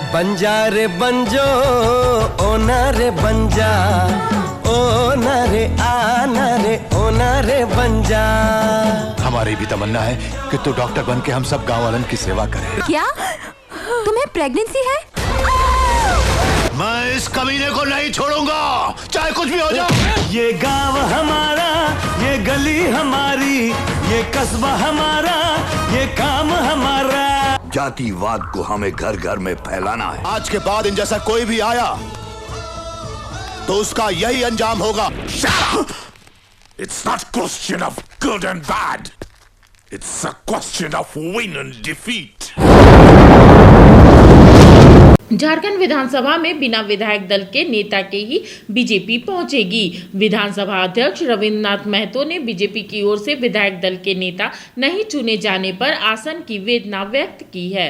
बंजा रे बंजो ओ ना रे बंजा, ओ ना रे आना रे ओ ना रे बंजा। हमारी भी तमन्ना है कि तू डॉक्टर बन के हम सब गाँव वालन की सेवा करे। क्या तुम्हें प्रेगनेंसी है? मैं इस कमीने को नहीं छोड़ूंगा, चाहे कुछ भी हो जाए। ये गांव हमारा, ये गली हमारी, ये कस्बा हमारा, ये काम हमारा। जातिवाद को हमें घर घर में फैलाना है। आज के बाद इन जैसा कोई भी आया तो उसका यही अंजाम होगा। It's not a question of good and bad. It's a question of win and defeat. Jharkhand विधानसभा में बिना विधायक दल के नेता के ही बीजेपी पहुंचेगी। विधानसभा अध्यक्ष रविंद्रनाथ महतो ने बीजेपी की ओर से विधायक दल के नेता नहीं चुने जाने पर आसन की वेदना व्यक्त की है।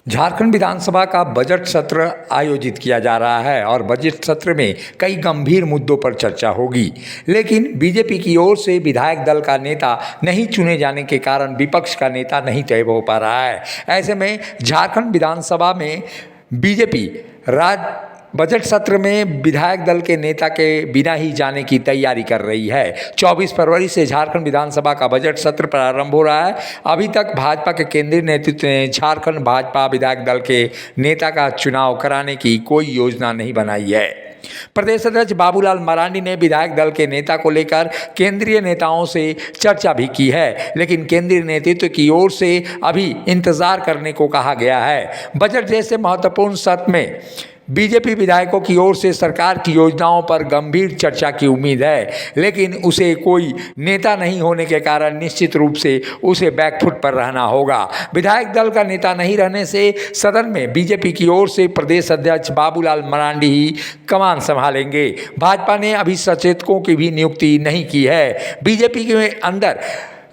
झारखंड विधानसभा का बजट सत्र आयोजित किया जा रहा है और बजट सत्र में कई गंभीर मुद्दों पर चर्चा होगी, लेकिन बीजेपी की ओर से विधायक दल का नेता नहीं चुने जाने के कारण विपक्ष का नेता नहीं तय हो पा रहा है। ऐसे में झारखंड विधानसभा में बीजेपी बजट सत्र में विधायक दल के नेता के बिना ही जाने की तैयारी कर रही है। 24 फरवरी से झारखंड विधानसभा का बजट सत्र प्रारंभ हो रहा है। अभी तक भाजपा के केंद्रीय नेतृत्व ने झारखंड भाजपा विधायक दल के नेता का चुनाव कराने की कोई योजना नहीं बनाई है। प्रदेश अध्यक्ष बाबूलाल मरांडी ने विधायक दल के नेता को लेकर केंद्रीय नेताओं से चर्चा भी की है, लेकिन केंद्रीय नेतृत्व की ओर से अभी इंतजार करने को कहा गया है। बजट जैसे महत्वपूर्ण सत्र में बीजेपी विधायकों की ओर से सरकार की योजनाओं पर गंभीर चर्चा की उम्मीद है, लेकिन उसे कोई नेता नहीं होने के कारण निश्चित रूप से उसे बैकफुट पर रहना होगा। विधायक दल का नेता नहीं रहने से सदन में बीजेपी की ओर से प्रदेश अध्यक्ष बाबूलाल मरांडी ही कमान संभालेंगे। भाजपा ने अभी सचेतकों की भी नियुक्ति नहीं की है। बीजेपी के अंदर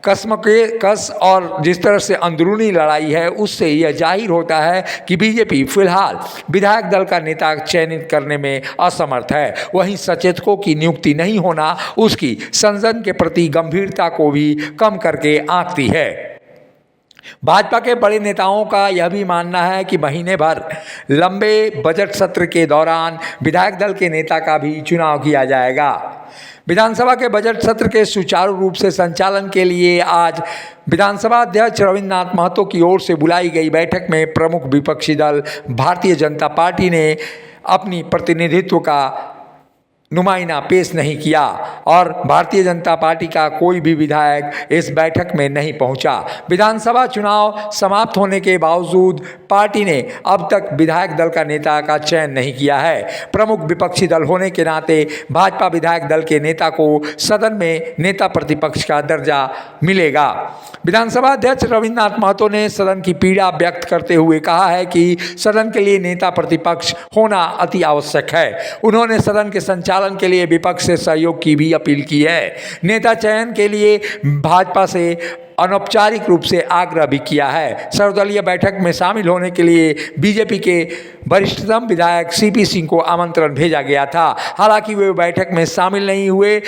कस और जिस तरह से अंदरूनी लड़ाई है, उससे यह जाहिर होता है कि बीजेपी फिलहाल विधायक दल का नेता चयनित करने में असमर्थ है। वहीं सचेतकों की नियुक्ति नहीं होना उसकी संसद के प्रति गंभीरता को भी कम करके आंकती है। भाजपा के बड़े नेताओं का यह भी मानना है कि महीने भर लंबे बजट सत्र के दौरान विधायक दल के नेता का भी चुनाव किया जाएगा। विधानसभा के बजट सत्र के सुचारू रूप से संचालन के लिए आज विधानसभा अध्यक्ष रविंद्रनाथ महतो की ओर से बुलाई गई बैठक में प्रमुख विपक्षी दल भारतीय जनता पार्टी ने अपनी प्रतिनिधित्व का नुमाइंदा पेश नहीं किया और भारतीय जनता पार्टी का कोई भी विधायक इस बैठक में नहीं पहुंचा। विधानसभा चुनाव समाप्त होने के बावजूद पार्टी ने अब तक विधायक दल का नेता का चयन नहीं किया है। प्रमुख विपक्षी दल होने के नाते भाजपा विधायक दल के नेता को सदन में नेता प्रतिपक्ष का दर्जा मिलेगा। विधानसभा अध्यक्ष रविंद्रनाथ महतो ने सदन की पीड़ा व्यक्त करते हुए कहा है कि सदन के लिए नेता प्रतिपक्ष होना अति आवश्यक है। उन्होंने सदन के संचालन के लिए विपक्ष से सहयोग की भी अपील की है। नेता चयन के लिए भाजपा से अनौपचारिक रूप से आग्रह भी किया है। सर्वदलीय बैठक में शामिल होने के लिए बीजेपी के वरिष्ठतम विधायक सीपी सिंह को आमंत्रण भेजा गया था। हालांकि वे बैठक में शामिल नहीं हुए।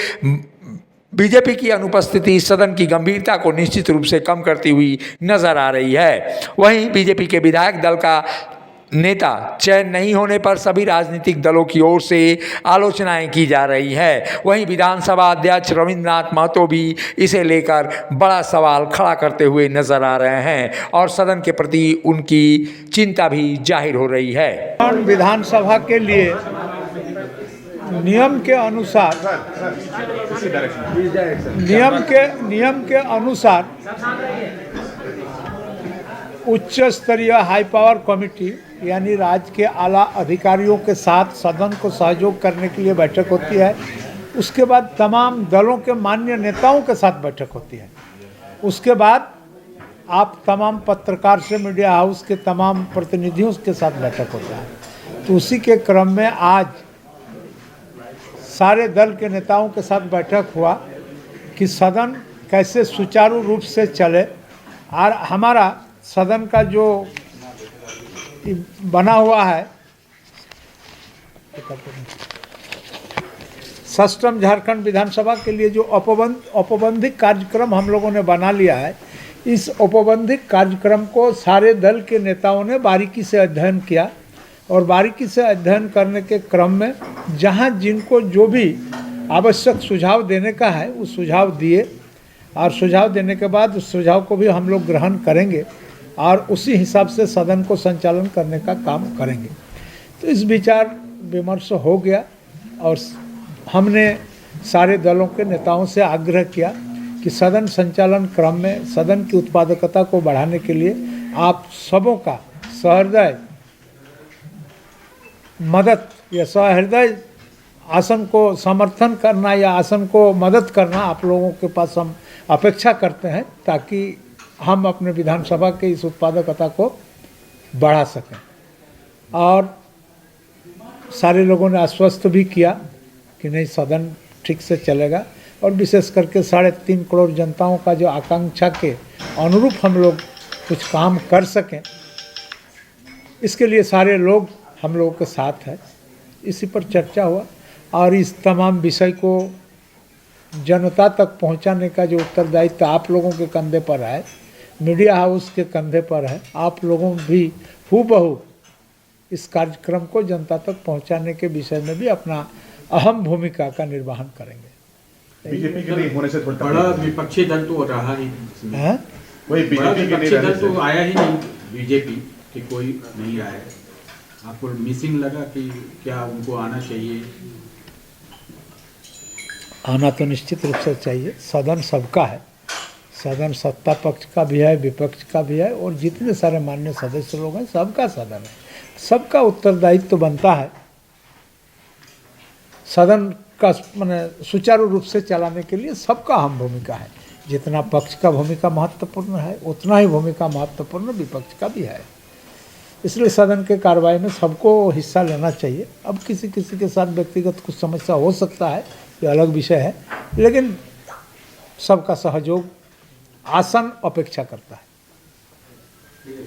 बीजेपी की अनुपस्थिति सदन की गंभीरता को निश्चित रूप से कम करती हुई नजर आ रही है। वहीं बीजेपी के विधायक दल का नेता चयन नहीं होने पर सभी राजनीतिक दलों की ओर से आलोचनाएं की जा रही है। वहीं विधानसभा अध्यक्ष रविंद्रनाथ महतो भी इसे लेकर बड़ा सवाल खड़ा करते हुए नजर आ रहे हैं और सदन के प्रति उनकी चिंता भी जाहिर हो रही है। विधानसभा के लिए नियम के अनुसार उच्च स्तरीय हाई पावर कमेटी यानी राज्य के आला अधिकारियों के साथ सदन को सहयोग करने के लिए बैठक होती है। उसके बाद तमाम दलों के मान्य नेताओं के साथ बैठक होती है। उसके बाद आप तमाम पत्रकार से मीडिया हाउस के तमाम प्रतिनिधियों के साथ बैठक होता है। तो उसी के क्रम में आज सारे दल के नेताओं के साथ बैठक हुआ कि सदन कैसे सुचारू रूप से चले और हमारा सदन का जो बना हुआ है सिस्टम झारखंड विधानसभा के लिए जो औपबंधिक कार्यक्रम हम लोगों ने बना लिया है, इस औपबंधिक कार्यक्रम को सारे दल के नेताओं ने बारीकी से अध्ययन किया और बारीकी से अध्ययन करने के क्रम में जहाँ जिनको जो भी आवश्यक सुझाव देने का है वो सुझाव दिए, और सुझाव देने के बाद उस सुझाव को भी हम लोग ग्रहण करेंगे और उसी हिसाब से सदन को संचालन करने का काम करेंगे। तो इस विचार विमर्श हो गया और हमने सारे दलों के नेताओं से आग्रह किया कि सदन संचालन क्रम में सदन की उत्पादकता को बढ़ाने के लिए आप सबों का सहृदय मदद या सहृदय आसन को समर्थन करना या आसन को मदद करना आप लोगों के पास हम अपेक्षा करते हैं, ताकि हम अपने विधानसभा के इस उत्पादकता को बढ़ा सकें। और सारे लोगों ने आश्वस्त भी किया कि नहीं, सदन ठीक से चलेगा और विशेष करके 3.5 करोड़ जनताओं का जो आकांक्षा के अनुरूप हम लोग कुछ काम कर सकें, इसके लिए सारे लोग हम लोगों के साथ हैं। इसी पर चर्चा हुआ और इस तमाम विषय को जनता तक पहुंचाने का जो उत्तरदायित्व आप लोगों के कंधे पर है, मीडिया हाउस के कंधे पर है, आप लोगों भी हूबहू इस कार्यक्रम को जनता तक पहुंचाने के विषय में भी अपना अहम भूमिका का निर्वहन करेंगे। बीजेपी के नहीं होने से थोड़ा बड़ा विपक्षी दल तो रहा ही है, वही बीजेपी के नहीं दल तो आया ही नहीं, बीजेपी के कोई नहीं आया। आपको मिसिंग लगा कि क्या उनको आना चाहिए? आना तो निश्चित रूप से चाहिए। सदन सबका है, सदन सत्ता पक्ष का भी है, विपक्ष का भी है, और जितने सारे मान्य सदस्य लोग हैं सबका सदन है। सबका उत्तरदायित्व तो बनता है सदन का माने सुचारू रूप से चलाने के लिए सबका अहम भूमिका है। जितना पक्ष का भूमिका महत्वपूर्ण है उतना ही भूमिका महत्वपूर्ण विपक्ष का भी है। इसलिए सदन के कार्रवाई में सबको हिस्सा लेना चाहिए। अब किसी किसी के साथ व्यक्तिगत कुछ समस्या हो सकता है, ये अलग विषय है, लेकिन सबका सहयोग आसन अपेक्षा करता है।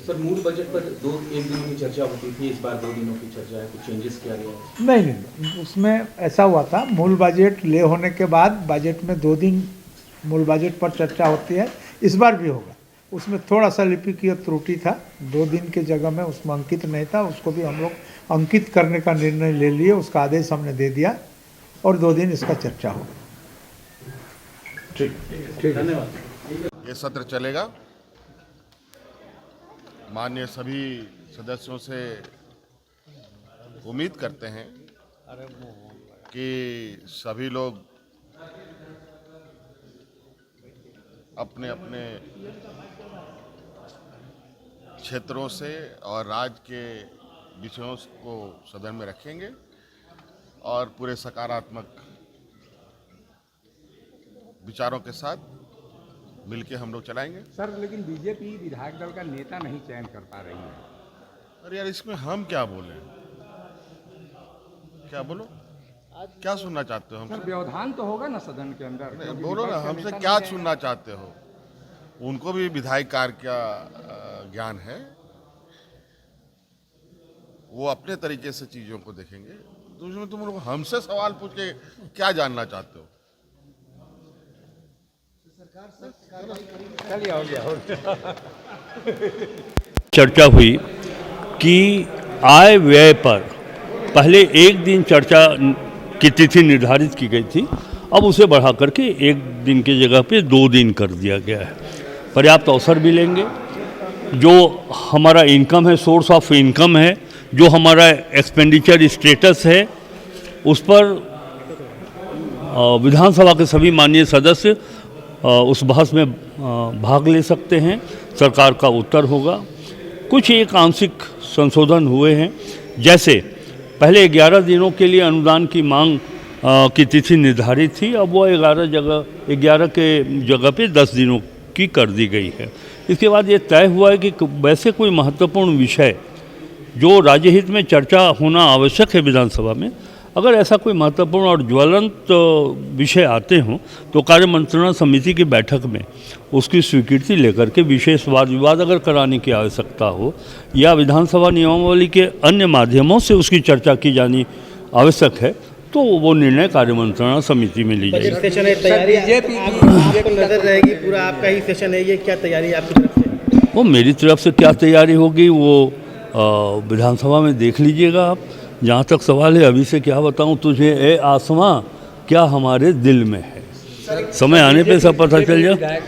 सर, मूल बजट पर 1 दिनों की चर्चा होती थी, इस बार 2 दिनों की चर्चा है, कुछ चेंजेस किया गया है? नहीं, उसमें ऐसा हुआ था, मूल बजट ले होने के बाद बजट में 2 दिन मूल बजट पर चर्चा होती है। इस बार भी होगा। उसमें थोड़ा सा लिपिकीय त्रुटि था, 2 दिन की जगह में उसमें अंकित नहीं था, उसको भी हम लोग अंकित करने का निर्णय ले लिए, उसका आदेश हमने दे दिया और 2 दिन इसका चर्चा होगा। ठीक, धन्यवाद। ये सत्र चलेगा। माननीय सभी सदस्यों से उम्मीद करते हैं कि सभी लोग अपने अपने क्षेत्रों से और राज्य के विषयों को सदन में रखेंगे और पूरे सकारात्मक विचारों के साथ मिलके हम लोग चलाएंगे। सर, लेकिन बीजेपी विधायक दल का नेता नहीं चयन कर पा रही है। अरे यार, इसमें हम क्या बोले? क्या बोलो? क्या सुनना चाहते हो हमसे? व्यवधान तो होगा ना सदन के अंदर? बोलो ना, हमसे क्या सुनना चाहते हो? उनको भी विधायक कार्य का ज्ञान है, वो अपने तरीके से चीजों को देखेंगे। तुम लोग हमसे सवाल पूछ के क्या जानना चाहते हो? चर्चा हुई कि आय व्यय पर पहले 1 दिन चर्चा की तिथि निर्धारित की गई थी, अब उसे बढ़ा करके 1 दिन की जगह पे 2 दिन कर दिया गया है। पर्याप्त अवसर भी लेंगे। जो हमारा इनकम है, सोर्स ऑफ इनकम है, जो हमारा एक्सपेंडिचर स्टेटस है, उस पर विधानसभा के सभी माननीय सदस्य उस बहस में भाग ले सकते हैं। सरकार का उत्तर होगा। कुछ एक आंशिक संशोधन हुए हैं, जैसे पहले 11 दिनों के लिए अनुदान की मांग की तिथि निर्धारित थी, अब वो 11 के जगह पे 10 दिनों की कर दी गई है। इसके बाद ये तय हुआ है कि वैसे कोई महत्वपूर्ण विषय जो राज्य हित में चर्चा होना आवश्यक है विधानसभा में, अगर ऐसा कोई महत्वपूर्ण और ज्वलंत विषय आते हों तो कार्य मंत्रणा समिति की बैठक में उसकी स्वीकृति लेकर के विशेष वाद विवाद अगर कराने की आवश्यकता हो या विधानसभा नियमावली के अन्य माध्यमों से उसकी चर्चा की जानी आवश्यक है, तो वो निर्णय कार्य मंत्रणा समिति में ली जाएगी। सेशन है, तैयारी आपको नजर रहेगी, पूरा आपका ही सेशन है, ये क्या तैयारी आपकी तरफ से? वो मेरी तरफ से क्या तैयारी होगी वो विधानसभा में देख लीजिएगा आप। जहाँ तक सवाल है अभी से क्या बताऊँ तुझे, ए आसमां क्या हमारे दिल में है, समय आने पे सब पता चल जाए।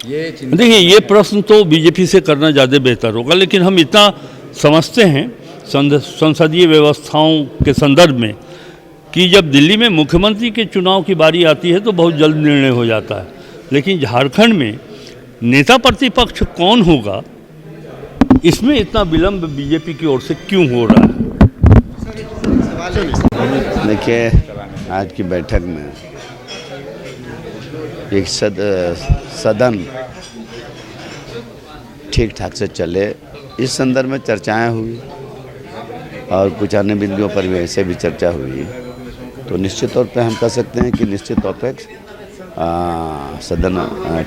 देखिए ये प्रश्न तो बीजेपी से करना ज़्यादा बेहतर होगा, लेकिन हम इतना समझते हैं संसदीय व्यवस्थाओं के संदर्भ में कि जब दिल्ली में मुख्यमंत्री के चुनाव की बारी आती है तो बहुत जल्द निर्णय हो जाता है, लेकिन झारखंड में नेता प्रतिपक्ष कौन होगा इसमें इतना विलंब बीजेपी की ओर से क्यों हो रहा है? देखिए आज की बैठक में एक सदन ठीक ठाक से चले इस संदर्भ में चर्चाएं हुई और कुछ अन्य बिंदुओं पर भी ऐसे भी चर्चा हुई, तो निश्चित तौर पे हम कह सकते हैं कि निश्चित तौर पे सदन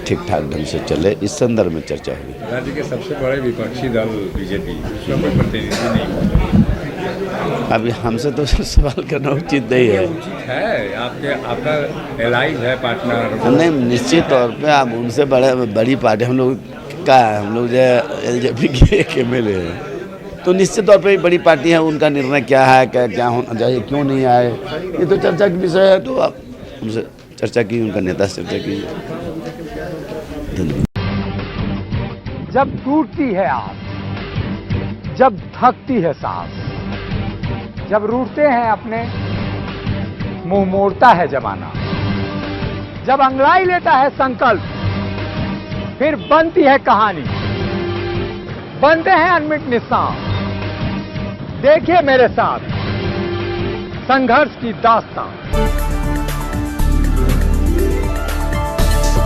ठीक ठाक ढंग से चले इस संदर्भ में चर्चा हुई। राज्य के सबसे बड़े विपक्षी दल बीजेपी, उसमें कोई प्रतिनिधि नहीं। अभी हमसे तो सवाल करना उचित नहीं है। आपका एलाइज है पार्टनर? नहीं, निश्चित तौर पे आप उनसे बड़ी पार्टी हम लोग का है, हम लोग जो एलजेपी के एक एमएलए हैं, तो निश्चित तौर पे बड़ी पार्टी है, उनका निर्णय क्या है, क्या होना चाहिए, क्यों नहीं आए, ये तो चर्चा का विषय है। तो आप उनसे चर्चा की, उनका नेता से चर्चा की। जब टूटती है आस, जब थकती है सांस, जब रूठते हैं अपने, मुंह मोड़ता है जमाना, जब अंगड़ाई लेता है संकल्प, फिर बनती है कहानी, बनते हैं अनमिट निशान। देखिए मेरे साथ संघर्ष की दास्तान।